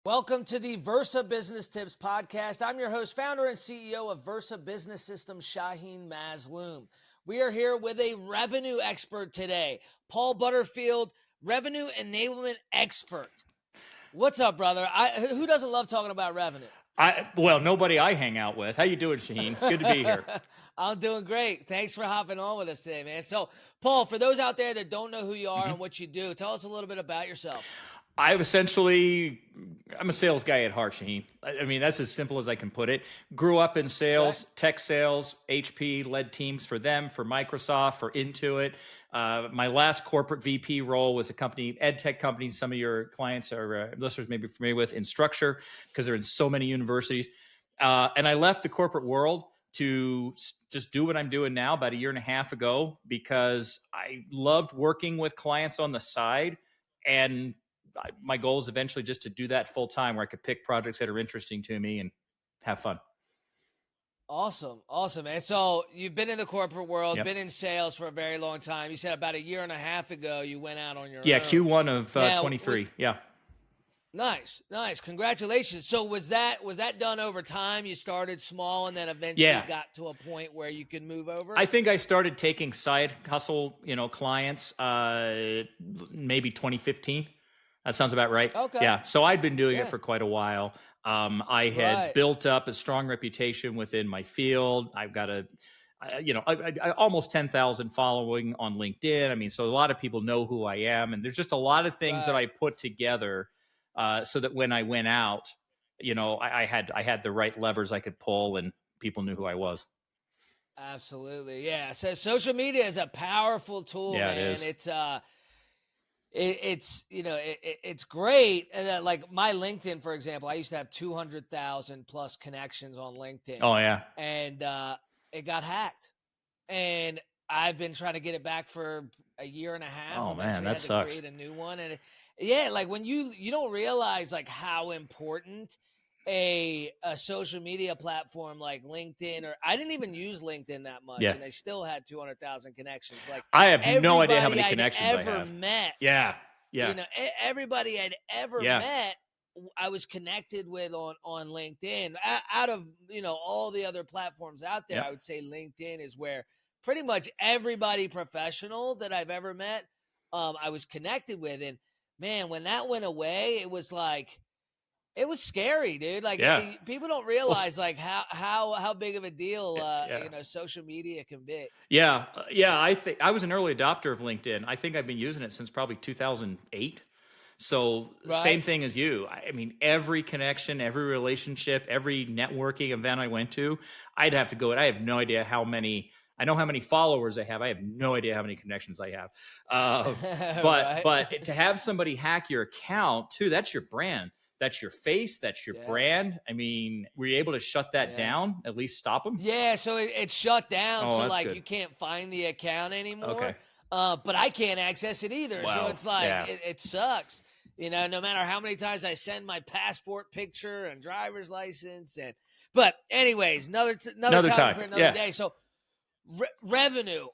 Welcome to the Versa Business Tips Podcast. I'm your host, founder, and CEO of Versa Business Systems, Shaheen Mazloom. We are here with a revenue expert today, Paul Butterfield, revenue enablement expert. What's up, brother? Who doesn't love talking about revenue? Well, nobody I hang out with. How you doing, Shaheen? It's good to be here. I'm doing great. Thanks for hopping on with us today, man. So, Paul, for those out there that don't know who you are and what you do, tell us a little bit about yourself. I'm a sales guy at heart, Shaheen. I mean, that's as simple as I can put it. Grew up in sales, tech sales, HP, led teams for them, for Microsoft, for Intuit. My last corporate VP role was a company, ed tech company. Some of your clients or listeners may be familiar with, Instructure, because they're in so many universities. And I left the corporate world to just do what I'm doing now about a year and a half ago, because I loved working with clients on the side. And my goal is eventually just to do that full time, where I could pick projects that are interesting to me and have fun. Awesome, man. So you've been in the corporate world, Yep. been in sales for a very long time. You said about a year and a half ago you went out on your own. Q1 of 23. Yeah. Nice. Congratulations. So was that done over time? You started small and then eventually got to a point where you could move over? I think I started taking side hustle, clients, maybe 2015. That sounds about right. Okay. Yeah. So I'd been doing it for quite a while. I had built up a strong reputation within my field. I've got I almost 10,000 following on LinkedIn. I mean, so a lot of people know who I am, and there's just a lot of things that I put together so that when I went out, I had the right levers I could pull, and people knew who I was. Absolutely. Yeah. So social media is a powerful tool, man. It is. It's great. And like my LinkedIn, for example, I used to have 200,000 plus connections on LinkedIn. Oh yeah. And it got hacked, and I've been trying to get it back for a year and a half. Oh man, that sucks. Create a new one, and like when you don't realize like how important a social media platform like LinkedIn, or I didn't even use LinkedIn that much, and I still had 200,000 connections. Like I have no idea how many connections I have. Met. Yeah. Everybody I'd ever met, I was connected with on LinkedIn. Out of all the other platforms out there, I would say LinkedIn is where pretty much everybody professional that I've ever met, I was connected with. And man, when that went away, it was like, it was scary, dude. Like people don't realize like how big of a deal social media can be. Yeah. I think I was an early adopter of LinkedIn. I think I've been using it since probably 2008. So same thing as you. I mean, every connection, every relationship, every networking event I went to, I'd have to go. And I have no idea how many. I know how many followers I have. I have no idea how many connections I have. But to have somebody hack your account too, that's your brand. That's your face. That's your brand. I mean, were you able to shut that down? At least stop them? Yeah, so it shut down. Oh, so like good. You can't find the account anymore. Okay. But I can't access it either. Wow. So it's like it sucks. No matter how many times I send my passport picture and driver's license, but anyways, another time for another day. So revenue.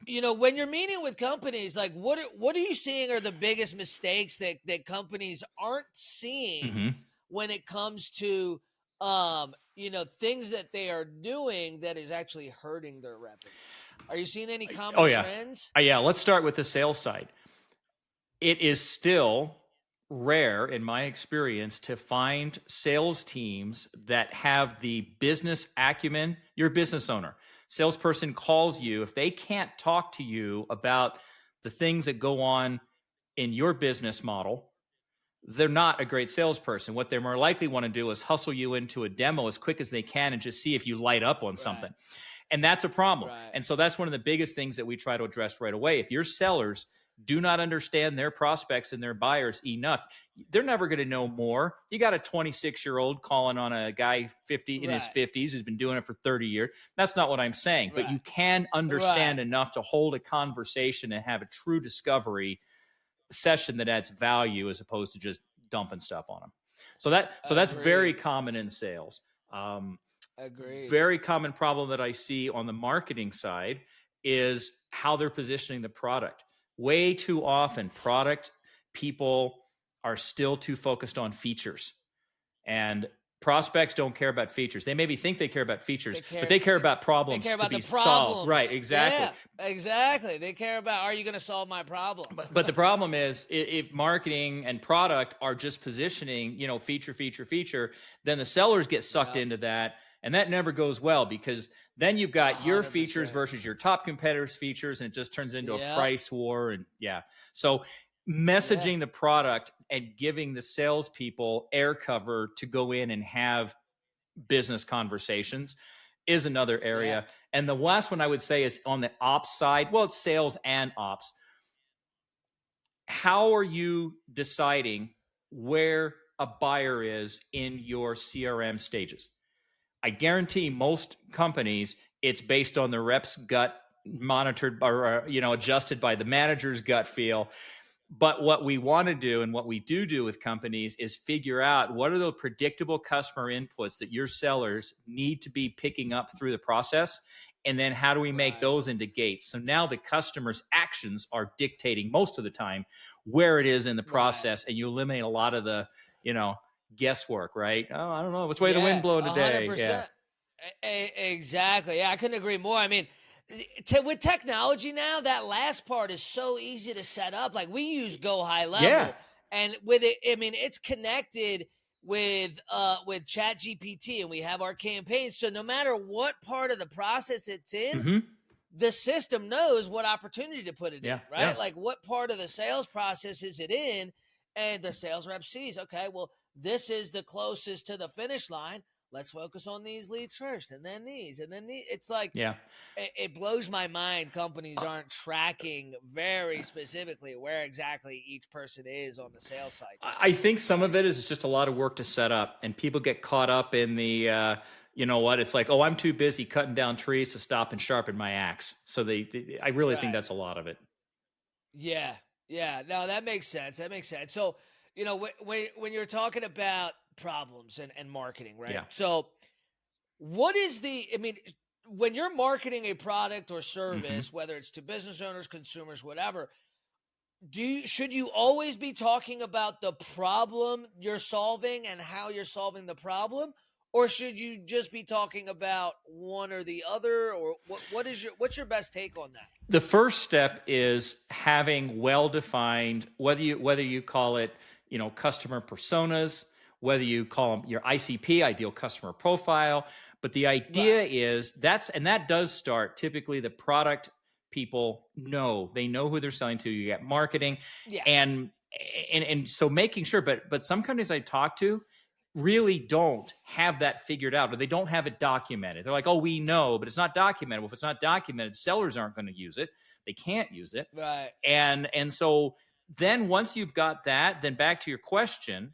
When you're meeting with companies, like what are you seeing are the biggest mistakes that companies aren't seeing when it comes to things that they are doing that is actually hurting their revenue? Are you seeing any common trends? Yeah, let's start with the sales side. It is still rare, in my experience, to find sales teams that have the business acumen. You're a business owner. Salesperson calls you. If they can't talk to you about the things that go on in your business model, they're not a great salesperson. What they more likely want to do is hustle you into a demo as quick as they can and just see if you light up on something. And that's a problem. And so that's one of the biggest things that we try to address right away. If your sellers do not understand their prospects and their buyers enough, they're never going to know more. You got a 26-year-old calling on a guy in his 50s who's been doing it for 30 years. That's not what I'm saying. But you can understand enough to hold a conversation and have a true discovery session that adds value, as opposed to just dumping stuff on them. So that's very common in sales. Agreed. Very common problem that I see on the marketing side is how they're positioning the product. Way too often, product people are still too focused on features, and prospects don't care about features. They maybe think they care about features, but they care about problems to be solved. Right, exactly. Yeah, exactly. They care about, are you going to solve my problem? But the problem is, if marketing and product are just positioning, feature, then the sellers get sucked into that, and that never goes well, because then you've got 100%. Your features versus your top competitors' features, and it just turns into a price war. And so messaging the product and giving the salespeople air cover to go in and have business conversations is another area. And the last one I would say is on the ops side. Well, it's sales and ops. How are you deciding where a buyer is in your CRM stages? I guarantee most companies, it's based on the rep's gut, monitored or adjusted by the manager's gut feel. But what we want to do, and what we do with companies, is figure out what are the predictable customer inputs that your sellers need to be picking up through the process. And then how do we make those into gates? So now the customer's actions are dictating most of the time where it is in the process. And you eliminate a lot of the, guesswork, right? Oh, I don't know. Which way the wind blowing today? 100%. Yeah. Exactly. Yeah, I couldn't agree more. I mean, with technology now, that last part is so easy to set up. Like, we use Go High Level, and with it, I mean, it's connected with ChatGPT, and we have our campaigns. So no matter what part of the process it's in, the system knows what opportunity to put it in, right? Yeah. Like, what part of the sales process is it in? And the sales rep sees, okay, well, this is the closest to the finish line. Let's focus on these leads first, and then these, and then these. It's like, it blows my mind companies aren't tracking very specifically where exactly each person is on the sales cycle. I think some of it is just a lot of work to set up, and people get caught up in the, it's like, oh, I'm too busy cutting down trees to stop and sharpen my axe. So I really think that's a lot of it. Yeah. No, that makes sense. So, when you're talking about problems and marketing, right? So what is when you're marketing a product or service, whether it's to business owners, consumers, whatever, should you always be talking about the problem you're solving and how you're solving the problem? Or should you just be talking about one or the other? Or what's your best take on that? The first step is having well-defined, whether you call it, customer personas, whether you call them your ICP, ideal customer profile. But the idea is that does start typically the product people know. They know who they're selling to. You get marketing. And so making sure, but some companies I talk to really don't have that figured out, or they don't have it documented. They're like, oh, we know, but it's not documented. Well, if it's not documented, sellers aren't going to use it. They can't use it. Right. And so then once you've got that, then back to your question,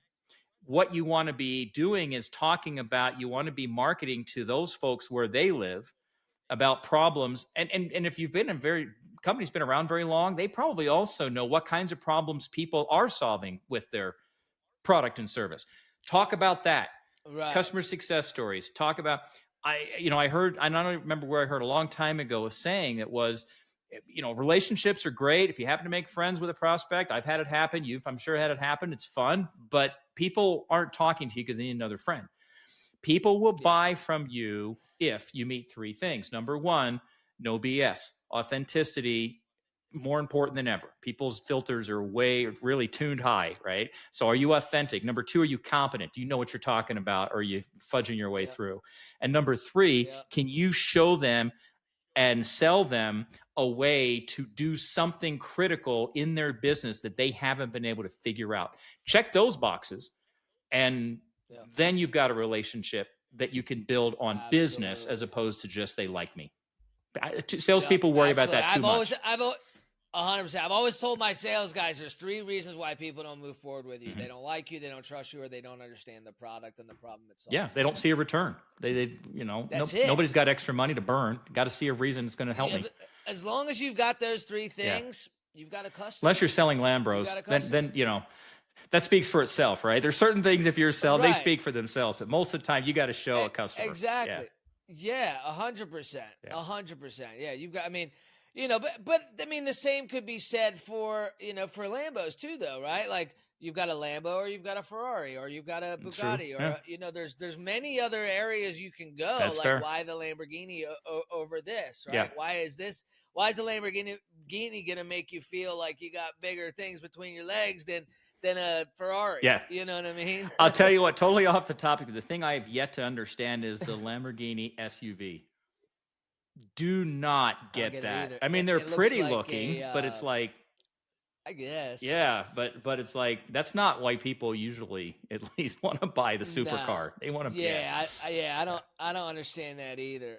what you want to be doing is talking about, you want to be marketing to those folks where they live about problems. And if you've been company's been around very long, they probably also know what kinds of problems people are solving with their product and service. Talk about that. Right. Customer success stories. Talk about, I don't remember where I heard a long time ago a saying that was, relationships are great. If you happen to make friends with a prospect, I've had it happen. I'm sure had it happen. It's fun, but people aren't talking to you because they need another friend. People will buy from you if you meet three things. Number one, no BS, authenticity, more important than ever. People's filters are really tuned high, right? So are you authentic? Number two, are you competent? Do you know what you're talking about? Or are you fudging your way through? And number three, can you show them and sell them a way to do something critical in their business that they haven't been able to figure out? Check those boxes, and then you've got a relationship that you can build on business as opposed to just they like me. Salespeople worry about that too much. 100%. I've always told my sales guys there's three reasons why people don't move forward with you. They don't like you, they don't trust you, or they don't understand the product and the problem itself. Yeah, they don't see a return. Nobody's got extra money to burn. Got to see a reason it's going to help me. As long as you've got those three things, you've got a customer. Unless you're selling Lambros, then that speaks for itself, right? There's certain things if you're selling, they speak for themselves, but most of the time you got to show a customer. Exactly. Yeah, 100%. 100%. Yeah, you've got. But I mean, the same could be said for for Lambos too, though, right? Like, you've got a Lambo, or you've got a Ferrari, or you've got a Bugatti, or there's many other areas you can go. That's like fair. Why the Lamborghini over this, right? Why is the Lamborghini going to make you feel like you got bigger things between your legs than a Ferrari? Yeah. You know what I mean? I'll tell you what, totally off the topic, but the thing I have yet to understand is the Lamborghini SUV. Do not get that. I mean, they're pretty like looking, but it's like, I guess. Yeah, but it's like, that's not why people usually at least want to buy the supercar. They want to. I don't understand that either.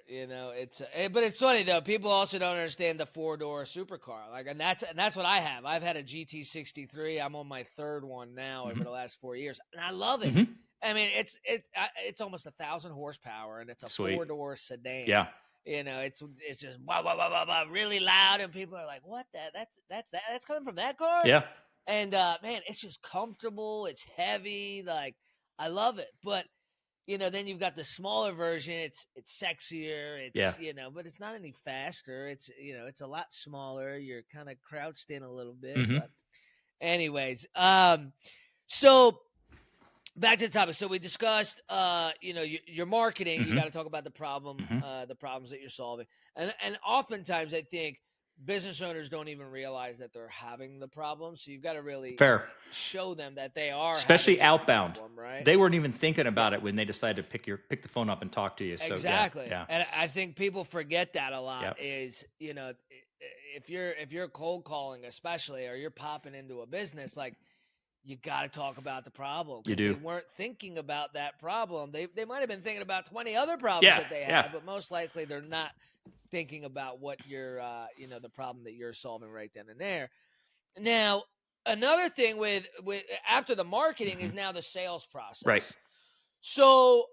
But it's funny though. People also don't understand the 4-door supercar. Like, and that's what I have. I've had a GT63. I'm on my third one now over the last 4 years, and I love it. I mean, it's almost 1,000 horsepower, and it's a 4-door sedan. Yeah. It's just blah, blah, blah, blah, blah, really loud, and people are like, "What? That's coming from that car?" Yeah. And man, it's just comfortable. It's heavy. Like, I love it. But then you've got the smaller version. It's sexier. But it's not any faster. It's a lot smaller. You're kind of crouched in a little bit. But anyways, so. Back to the topic. So we discussed, your marketing. You got to talk about the problem, the problems that you're solving, and oftentimes I think business owners don't even realize that they're having the problem. So you've got to really show them that they are, especially outbound. Problem, right? They weren't even thinking about it when they decided to pick the phone up and talk to you. So, exactly. Yeah. And I think people forget that a lot. Is if you're cold calling, especially, or you're popping into a business, like, you got to talk about the problem. You do. They weren't thinking about that problem. They might have been thinking about 20 other problems that they had, but most likely they're not thinking about what you're, the problem that you're solving right then and there. Now, another thing with after the marketing is now the sales process. Right. So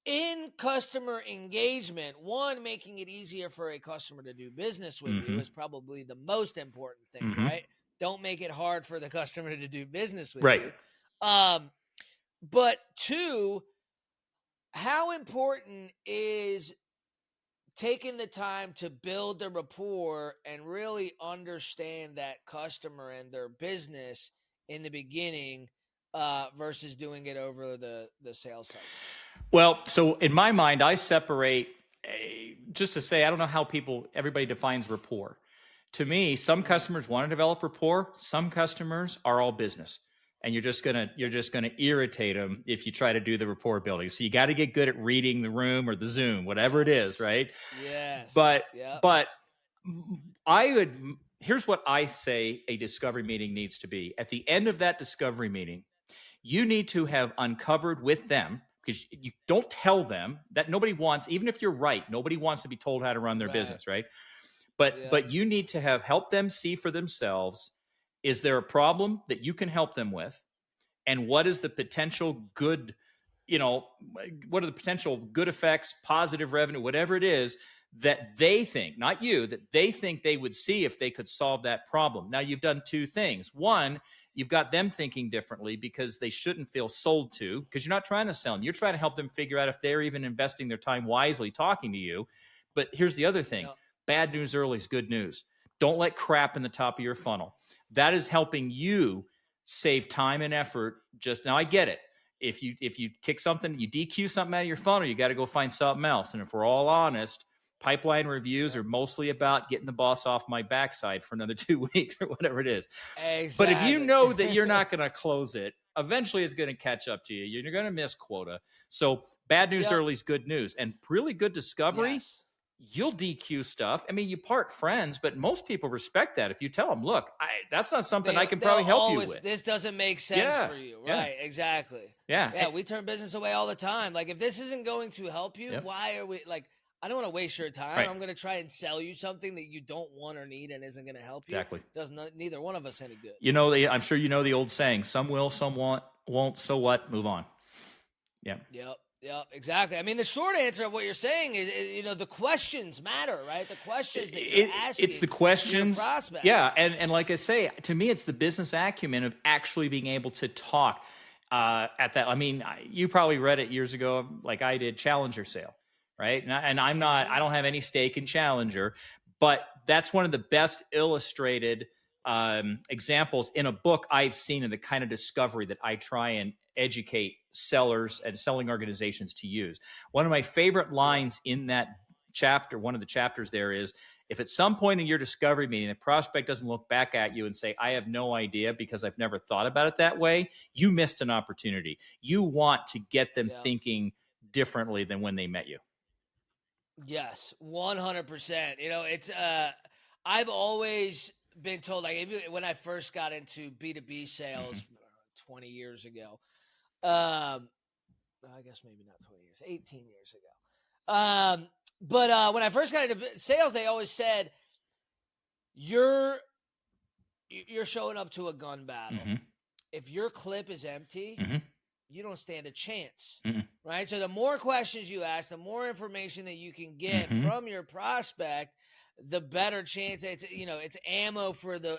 in customer engagement, making it easier for a customer to do business with you is probably the most important thing, right? Don't make it hard for the customer to do business with you. But 2, how important is taking the time to build the rapport and really understand that customer and their business in the beginning versus doing it over the sales cycle? Well, so in my mind, I separate, just to say, I don't know how everybody defines rapport. To me, some customers want to develop rapport. Some customers are all business, and you're just gonna irritate them if you try to do the rapport building. So you got to get good at reading the room or the Zoom, whatever it is, right? Yes. But here's what I say a discovery meeting needs to be. At the end of that discovery meeting, you need to have uncovered with them, because you don't tell them that nobody wants, even if you're right, nobody wants to be told how to run their business, right? But you need to have helped them see for themselves, is there a problem that you can help them with? And what is the potential good, what are the potential good effects, positive revenue, whatever it is that they think, not you, that they think they would see if they could solve that problem. Now, you've done 2 things. One, you've got them thinking differently because they shouldn't feel sold to, because you're not trying to sell them. You're trying to help them figure out if they're even investing their time wisely talking to you. But here's the other thing. Bad news early is good news. Don't let crap in the top of your funnel. That is helping you save time and effort. Now, I get it. If you kick something, you DQ something out of your funnel, you got to go find something else. And if we're all honest, pipeline reviews are mostly about getting the boss off my backside for another 2 weeks or whatever it is. Exactly. But if you know that you're not going to close it, eventually it's going to catch up to you. You're going to miss quota. So bad news early is good news. And really good discovery, you'll DQ stuff. I mean, you part friends, but most people respect that. If you tell them, look, that's not something I can probably help you with. This doesn't make sense for you. Right. Exactly. Yeah. We turn business away all the time. Like, if this isn't going to help you, why are we like, I don't want to waste your time. Right. I'm going to try and sell you something that you don't want or need and isn't going to help you. Exactly. Neither one of us any good. I'm sure you know the old saying, some will, some won't, so what? Move on. Yeah. Yep, exactly. I mean, the short answer of what you're saying is, the questions matter, right? The questions that you're asking. It's the questions. To your prospects. Yeah, and like I say, to me, it's the business acumen of actually being able to talk at that. I mean, you probably read it years ago, like I did, Challenger sale, right? And I don't have any stake in Challenger, but that's one of the best illustrated examples in a book I've seen of the kind of discovery that I try and educate sellers and selling organizations to use. One of my favorite lines in that chapter, one of the chapters there is, if at some point in your discovery meeting, the prospect doesn't look back at you and say, I have no idea because I've never thought about it that way, you missed an opportunity. You want to get them thinking differently than when they met you. Yes, 100%. It's I've always been told, like, even when I first got into B2B sales 20 years ago, I guess maybe not 20 years, 18 years ago. But when I first got into sales, they always said, you're showing up to a gun battle. If your clip is empty, you don't stand a chance, right? So the more questions you ask, the more information that you can get from your prospect, the better chance. It's ammo for the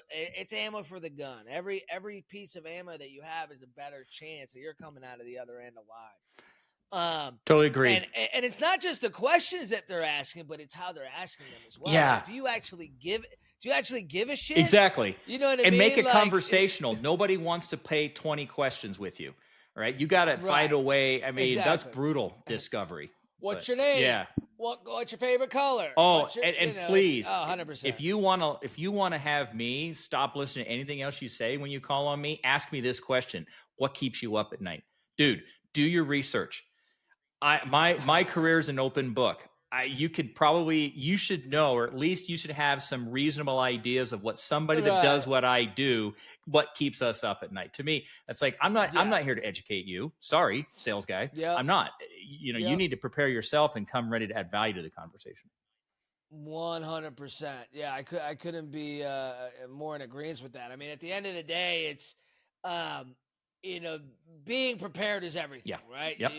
gun. Every piece of ammo that you have is a better chance that you're coming out of the other end alive. Totally agree. And it's not just the questions that they're asking, but it's how they're asking them as well. Yeah. Like, do you actually give a shit? Exactly. You know what I mean? And make it conversational. Nobody wants to play 20 questions with you. Right? You got to find a way. I mean, that's brutal discovery. What's your name? Yeah. What's your favorite color? And please, 100%. If you want to have me stop listening to anything else you say when you call on me, ask me this question: what keeps you up at night, dude? Do your research. My career is an open book. You should know, or at least you should have some reasonable ideas of what somebody that does what I do, what keeps us up at night. To me, that's like, I'm not here to educate you. Sorry, sales guy. I'm not. You need to prepare yourself and come ready to add value to the conversation. 100%. Yeah, I couldn't be more in agreement with that. I mean, at the end of the day, it's being prepared is everything, right? Yep.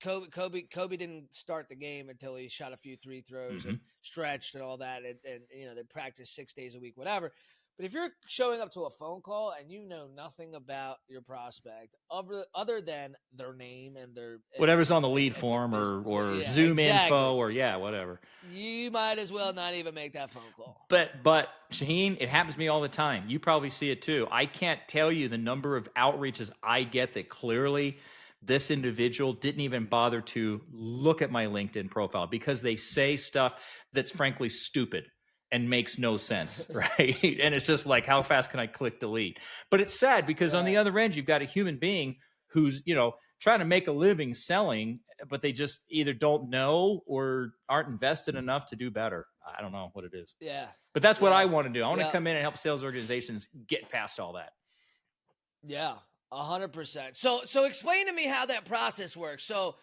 Kobe didn't start the game until he shot a few free throws and stretched and all that, and they practiced 6 days a week, whatever. But if you're showing up to a phone call and you know nothing about your prospect other than their name and their whatever's on the lead form or Zoom info or whatever, you might as well not even make that phone call. But Shaheen, it happens to me all the time. You probably see it too. I can't tell you the number of outreaches I get that clearly this individual didn't even bother to look at my LinkedIn profile because they say stuff that's frankly stupid and makes no sense, right? And it's just like, how fast can I click delete? But it's sad because on the other end, you've got a human being who's, trying to make a living selling, but they just either don't know or aren't invested enough to do better. I don't know what it is. Yeah. But that's what I want to do. I want to come in and help sales organizations get past all that. Yeah, 100%. So explain to me how that process works. So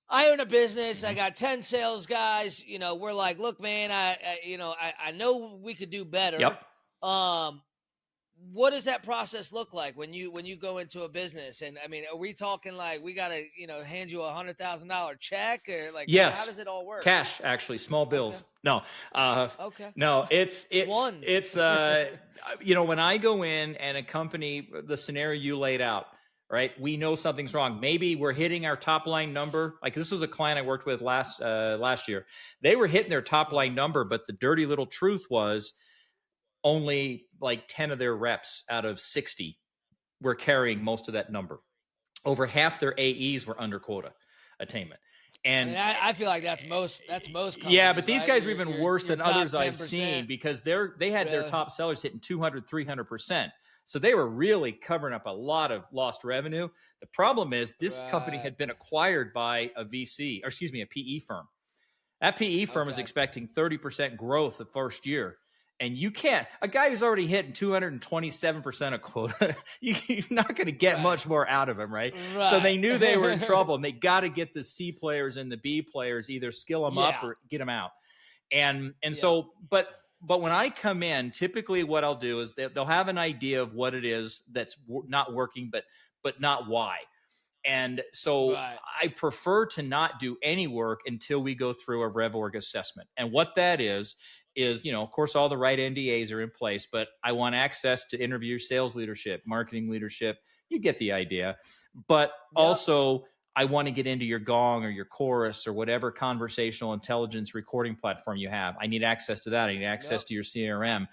I own a business. I got 10 sales guys. We're like, look, man, I know we could do better. Yep. What does that process look like when you go into a business? And I mean, are we talking like we got to, hand you $100,000 check, or like, yes, how does it all work? Cash, actually, small bills. Okay. No. No, it's ones. It's when I go in and a company, the scenario you laid out, right? We know something's wrong. Maybe we're hitting our top line number. Like, this was a client I worked with last year. They were hitting their top line number, but the dirty little truth was only like 10 of their reps out of 60 were carrying most of that number. Over half their AEs were under quota attainment. And I feel like that's most companies, yeah, but these guys are even worse than others 10%. I've seen, because they had their top sellers hitting 200, 300%. So they were really covering up a lot of lost revenue. The problem is this company had been acquired by a PE firm. That PE firm is expecting 30% growth the first year. And you can't, a guy who's already hitting 227% of quota, you're not going to get much more out of him, right? So they knew they were in trouble, and they got to get the C players and the B players, either skill them up or get them out. So, but when I come in, typically what I'll do is they'll have an idea of what it is that's not working, but not why. And so I prefer to not do any work until we go through a RevOrg assessment. And what that is, of course, all the right NDAs are in place, but I want access to interview sales leadership, marketing leadership. You get the idea. But also, I want to get into your Gong or your Chorus or whatever conversational intelligence recording platform you have. I need access to that. I need access to your CRM.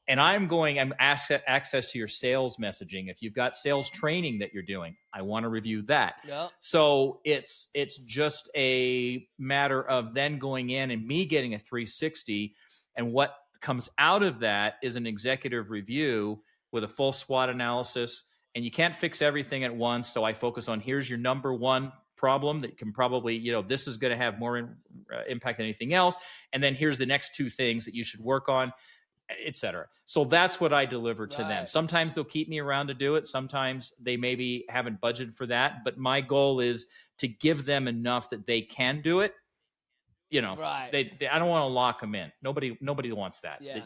And I'm access to your sales messaging. If you've got sales training that you're doing, I want to review that. Yep. So it's just a matter of then going in and me getting a 360, and what comes out of that is an executive review with a full SWOT analysis. And you can't fix everything at once. So I focus on, here's your number one problem that can probably, this is going to have more impact than anything else. And then here's the next two things that you should work on, et cetera. So that's what I deliver to them. Sometimes they'll keep me around to do it. Sometimes they maybe haven't budgeted for that. But my goal is to give them enough that they can do it. I don't want to lock them in. Nobody wants that. Yeah.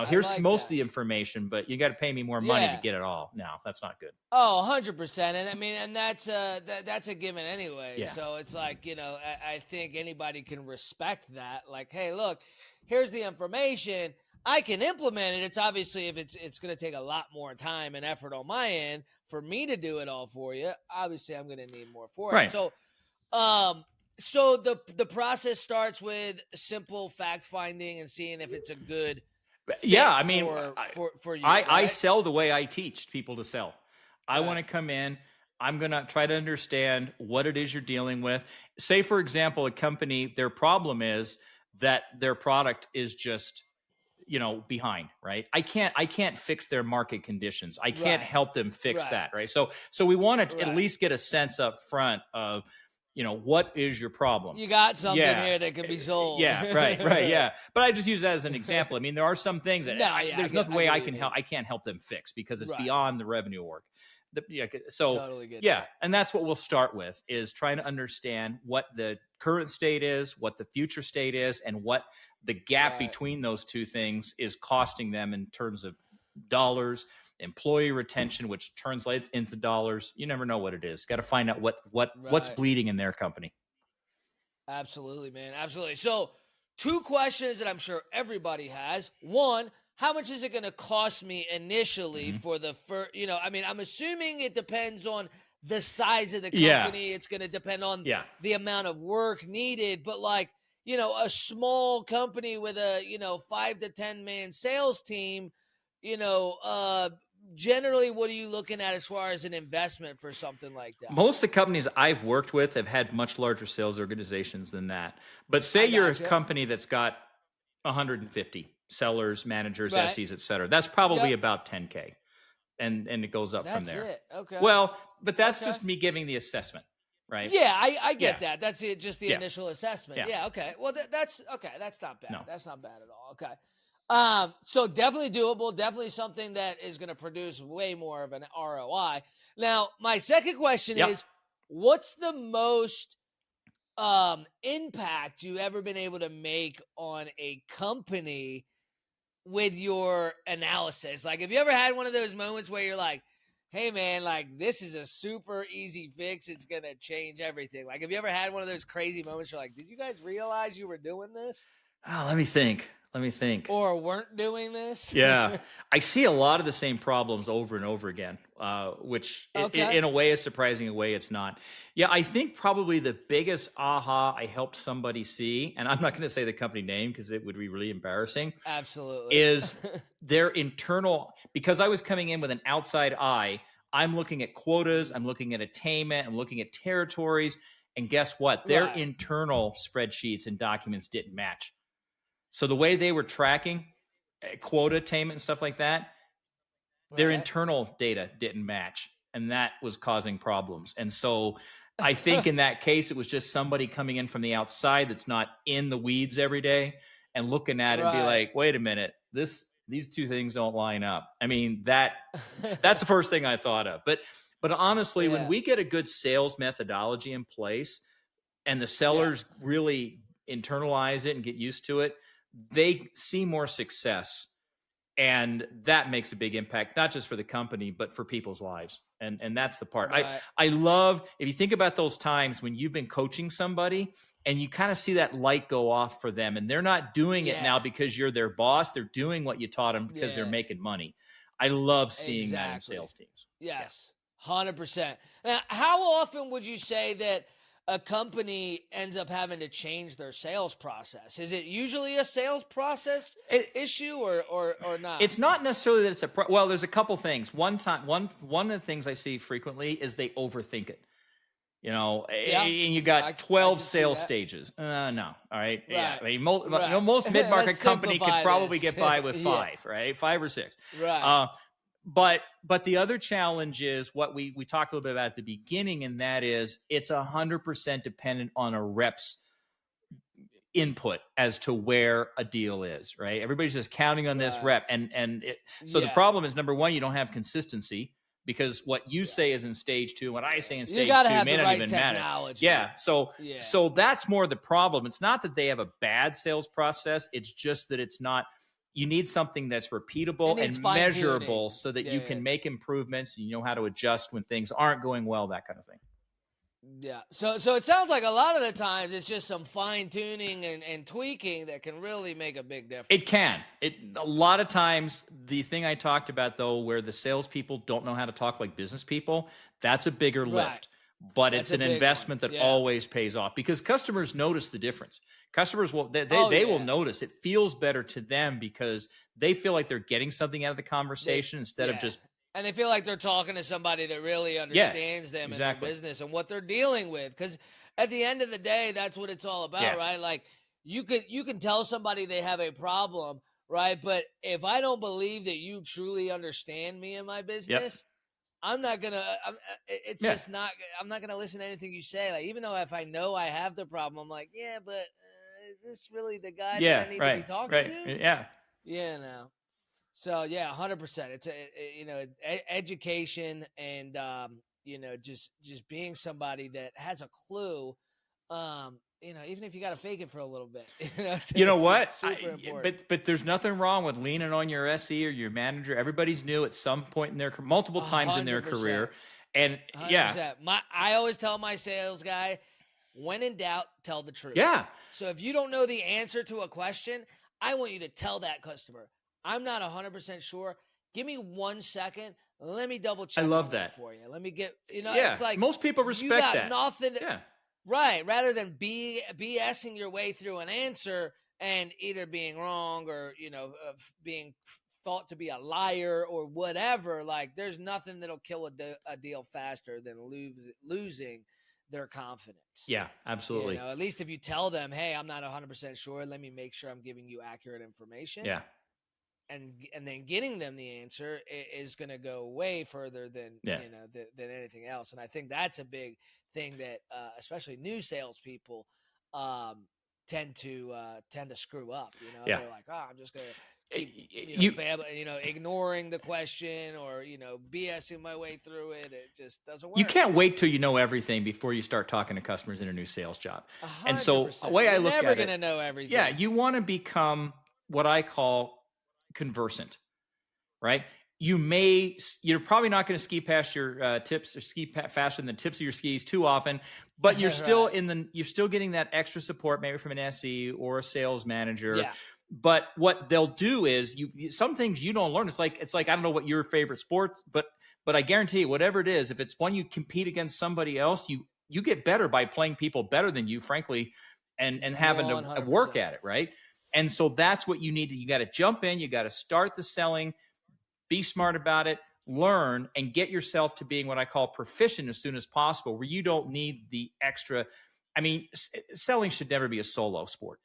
Here's like most that. of the information, but you got to pay me more money to get it all. No, that's not good. Oh, 100%. And I mean, and that's a given anyway. Yeah. So it's like, I think anybody can respect that. Like, hey, look, here's the information. I can implement it. It's obviously, if it's going to take a lot more time and effort on my end for me to do it all for you, obviously I'm going to need more for it. So, so the process starts with simple fact finding and seeing if it's a good fit for you. I sell the way I teach people to sell. I want to come in. I'm going to try to understand what it is you're dealing with. Say, for example, a company, their problem is that their product is just, behind, right? I can't fix their market conditions. I can't help them fix that, right? So we want to at least get a sense up front of, what is your problem? You got something here that can be sold. Yeah, right, yeah. But I just use that as an example. I mean, there are some things that there's nothing way I can't help them fix because it's beyond the revenue work. Totally get that. And that's what we'll start with, is trying to understand what the current state is, what the future state is, and what the gap between those two things is costing them in terms of dollars. Employee retention, which translates into dollars. You never know what it is. Got to find out what's bleeding in their company. Absolutely, man. Absolutely. So 2 questions that I'm sure everybody has. One, how much is it going to cost me initially for the first, I'm assuming it depends on the size of the company. It's going to depend on the amount of work needed. But a small company with a, 5 to 10 man sales team, generally, what are you looking at as far as an investment for something like that? Most of the companies I've worked with have had much larger sales organizations than that. But say you're a company that's got 150 sellers, managers, SEs, et cetera. That's probably about 10K. And it goes up from there. That's it. Okay. Well, but that's just me giving the assessment, right? Yeah, I get that. That's it. Just the initial assessment. Yeah. Okay. Well, that's okay. That's not bad. No. That's not bad at all. Okay. So definitely doable, definitely something that is going to produce way more of an ROI. Now, my second question is, what's the most impact you've ever been able to make on a company with your analysis? Like, have you ever had one of those moments where you're like, hey man, like this is a super easy fix. It's going to change everything. Like, have you ever had one of those crazy moments where you're like, did you guys realize you were doing this? Oh, let me think. Or weren't doing this? Yeah. I see a lot of the same problems over and over again, which in a way is surprising, in a way it's not. Yeah, I think probably the biggest aha I helped somebody see, and I'm not going to say the company name because it would be really embarrassing. Absolutely. Is their internal, because I was coming in with an outside eye, I'm looking at quotas, I'm looking at attainment, I'm looking at territories, and guess what? Their internal spreadsheets and documents didn't match. So the way they were tracking quota attainment and stuff like that, their internal data didn't match. And that was causing problems. And so I think in that case, it was just somebody coming in from the outside that's not in the weeds every day and looking at it and be like, wait a minute, these two things don't line up. I mean, that's the first thing I thought of. But honestly, when we get a good sales methodology in place and the sellers really internalize it and get used to it, they see more success, and that makes a big impact, not just for the company, but for people's lives. And that's the part I love. If you think about those times when you've been coaching somebody and you kind of see that light go off for them, and they're not doing it now because you're their boss. They're doing what you taught them because they're making money. I love seeing that in sales teams. Yes. 100%. Now, how often would you say that a company ends up having to change their sales process? Is it usually a sales process issue or not? It's not necessarily that it's well, there's a couple things. One of the things I see frequently is they overthink it. And you got 12 sales stages. No. All right. Right. Yeah. I mean, most mid-market company could probably get by with 5, right? 5 or 6. Right. But the other challenge is what we talked a little bit about at the beginning, and that is it's 100% dependent on a rep's input as to where a deal is, right? Everybody's just counting on this rep. So the problem is, number one, you don't have consistency, because what you say is in stage 2, what I say in stage 2 may not even matter. Yeah. So that's more the problem. It's not that they have a bad sales process. It's just that it's not. You need something that's repeatable and measurable so that you can make improvements and you know how to adjust when things aren't going well, that kind of thing. Yeah. So it sounds like a lot of the times it's just some fine tuning and tweaking that can really make a big difference. It can. A lot of times, the thing I talked about, though, where the salespeople don't know how to talk like business people, that's a bigger lift. But it's an investment that always pays off, because customers notice the difference. Customers will will notice. It feels better to them because they feel like they're getting something out of the conversation instead of just. And they feel like they're talking to somebody that really understands them and their business and what they're dealing with. Because at the end of the day, that's what it's all about, right? Like you can tell somebody they have a problem, right? But if I don't believe that you truly understand me and my business, I'm not gonna. I'm not gonna listen to anything you say. Like, even though if I know I have the problem, I'm like, but is this really the guy that I need to be talking to? Yeah. Yeah. No. So 100%. It's education and just being somebody that has a clue. Even if you got to fake it for a little bit. It's super important. But there's nothing wrong with leaning on your SE or your manager. Everybody's new at some point in their multiple times 100%. In their career, and 100%. I always tell my sales guy, when in doubt, tell the truth. Yeah. So if you don't know the answer to a question, I want you to tell that customer, I'm not 100% sure. Give me 1 second. Let me double check. I love that for you. Let me get. It's like most people respect that. Nothing. Right. Rather than BSing your way through an answer and either being wrong or being thought to be a liar or whatever. Like, there's nothing that'll kill a deal faster than losing their confidence. Yeah, absolutely. At least if you tell them, hey, I'm not 100% sure. Let me make sure I'm giving you accurate information. Yeah. And then getting them the answer is going to go way further than than anything else. And I think that's a big thing that especially new salespeople tend to screw up. They're like, I'm just going to keep ignoring the question or BSing my way through it. It just doesn't work. You can't wait till you know everything before you start talking to customers in a new sales job. 100%. And so the way I look at it, never going to know everything. Yeah, you want to become what I call conversant, right? You're probably not going to ski past your tips or ski faster than the tips of your skis too often, but you're still you're still getting that extra support, maybe from an SE or a sales manager. Yeah. But what they'll do is some things you don't learn. It's like I don't know what your favorite sports, but I guarantee you, whatever it is, if it's one you compete against somebody else, you get better by playing people better than you, frankly, and having 100%. To work at it, right? And so that's what you need to. You got to jump in. You got to start the selling. Be smart about it. Learn and get yourself to being what I call proficient as soon as possible, where you don't need the extra. I mean, selling should never be a solo sport.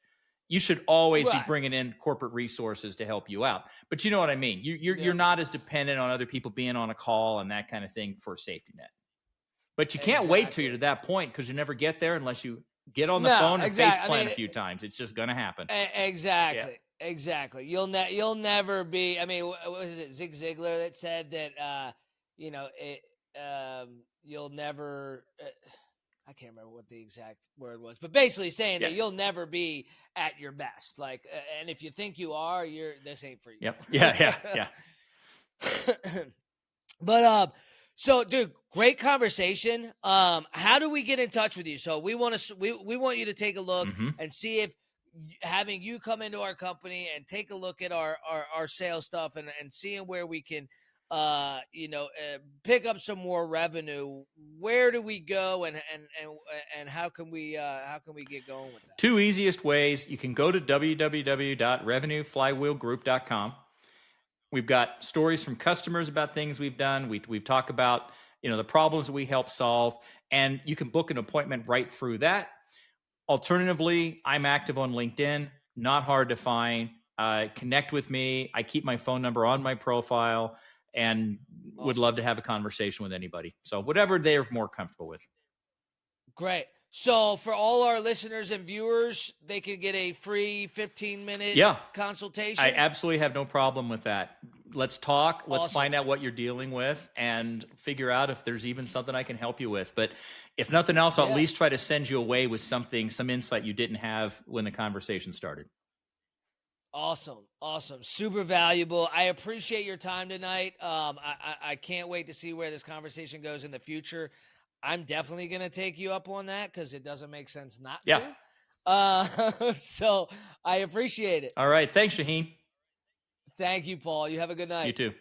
You should always be bringing in corporate resources to help you out. But you know what I mean? You're not as dependent on other people being on a call and that kind of thing for a safety net. But you can't wait till you're to that point, because you never get there unless you get on the phone and face plant a few times. It's just going to happen. Exactly. Yeah. Exactly. You'll never be. I mean, what was it, Zig Ziglar that said that? You'll never. I can't remember what the exact word was, but basically saying that you'll never be at your best. Like, and if you think you are, this ain't for you. Yep. Yeah. But so, dude, great conversation. How do we get in touch with you? So we want you to take a look and see if having you come into our company and take a look at our sales stuff and seeing where we can pick up some more revenue, where do we go and how can we get going with that? Two easiest ways. You can go to www.revenueflywheelgroup.com. We've got stories from customers about things we've done. We've talked about, the problems that we help solve, and you can book an appointment right through that. Alternatively, I'm active on LinkedIn, not hard to find. Connect with me. I keep my phone number on my profile and would love to have a conversation with anybody. So whatever they're more comfortable with. Great. So for all our listeners and viewers, they can get a free 15-minute consultation? I absolutely have no problem with that. Let's talk. Let's find out what you're dealing with and figure out if there's even something I can help you with. But if nothing else, I'll at least try to send you away with some insight you didn't have when the conversation started. Awesome. Super valuable. I appreciate your time tonight. I can't wait to see where this conversation goes in the future. I'm definitely going to take you up on that because it doesn't make sense not to. So I appreciate it. All right. Thanks, Shaheen. Thank you, Paul. You have a good night. You too.